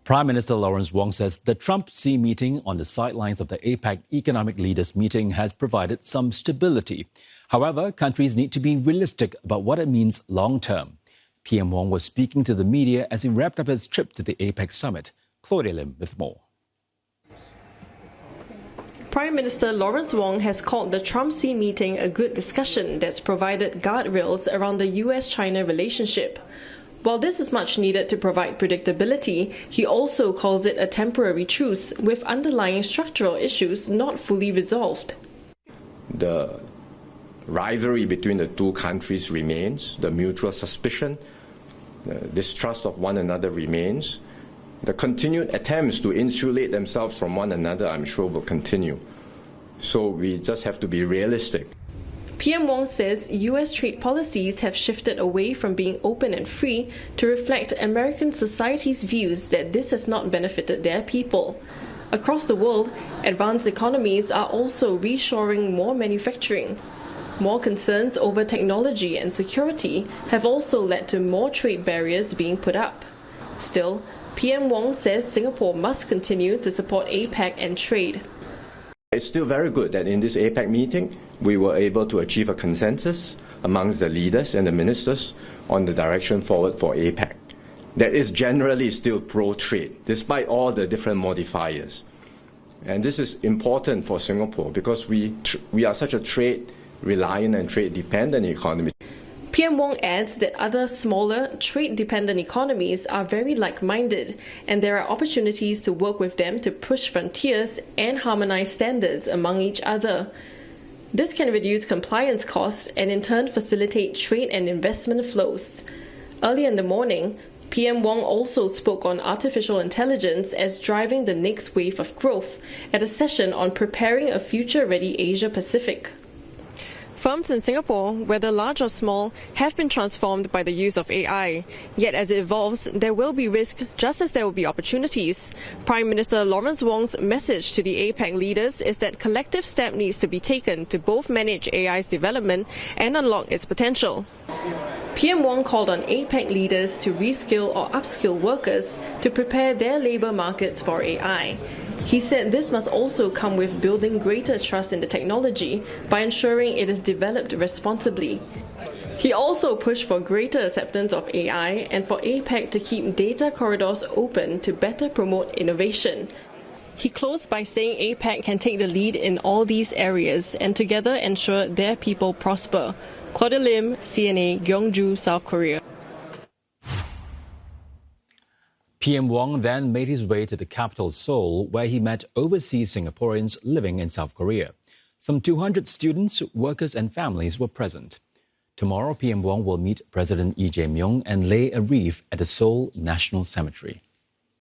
Prime Minister Lawrence Wong says the Trump-Xi meeting on the sidelines of the APEC Economic Leaders Meeting has provided some stability. However, countries need to be realistic about what it means long-term. PM Wong was speaking to the media as he wrapped up his trip to the APEC summit. Claudia Lim with more. Prime Minister Lawrence Wong has called the Trump-Xi meeting a good discussion that's provided guardrails around the US-China relationship. While this is much needed to provide predictability, he also calls it a temporary truce with underlying structural issues not fully resolved. The rivalry between the two countries remains, the mutual suspicion, the distrust of one another remains. The continued attempts to insulate themselves from one another, I'm sure, will continue. So we just have to be realistic. PM Wong says US trade policies have shifted away from being open and free to reflect American society's views that this has not benefited their people. Across the world, advanced economies are also reshoring more manufacturing. More concerns over technology and security have also led to more trade barriers being put up. Still, PM Wong says Singapore must continue to support APEC and trade. It's still very good that in this APEC meeting, we were able to achieve a consensus amongst the leaders and the ministers on the direction forward for APEC. That is generally still pro-trade, despite all the different modifiers. And this is important for Singapore because we are such a trade-reliant and trade-dependent economy. PM Wong adds that other smaller, trade-dependent economies are very like-minded, and there are opportunities to work with them to push frontiers and harmonize standards among each other. This can reduce compliance costs and in turn facilitate trade and investment flows. Early in the morning, PM Wong also spoke on artificial intelligence as driving the next wave of growth at a session on preparing a future-ready Asia-Pacific. Firms in Singapore, whether large or small, have been transformed by the use of AI. Yet as it evolves, there will be risks just as there will be opportunities. Prime Minister Lawrence Wong's message to the APEC leaders is that collective step needs to be taken to both manage AI's development and unlock its potential. PM Wong called on APEC leaders to reskill or upskill workers to prepare their labour markets for AI. He said this must also come with building greater trust in the technology by ensuring it is developed responsibly. He also pushed for greater acceptance of AI and for APEC to keep data corridors open to better promote innovation. He closed by saying APEC can take the lead in all these areas and together ensure their people prosper. Claudia Lim, CNA, Gyeongju, South Korea. PM Wong then made his way to the capital Seoul, where he met overseas Singaporeans living in South Korea. Some 200 students, workers and families were present. Tomorrow, PM Wong will meet President Lee Jae-myung and lay a wreath at the Seoul National Cemetery.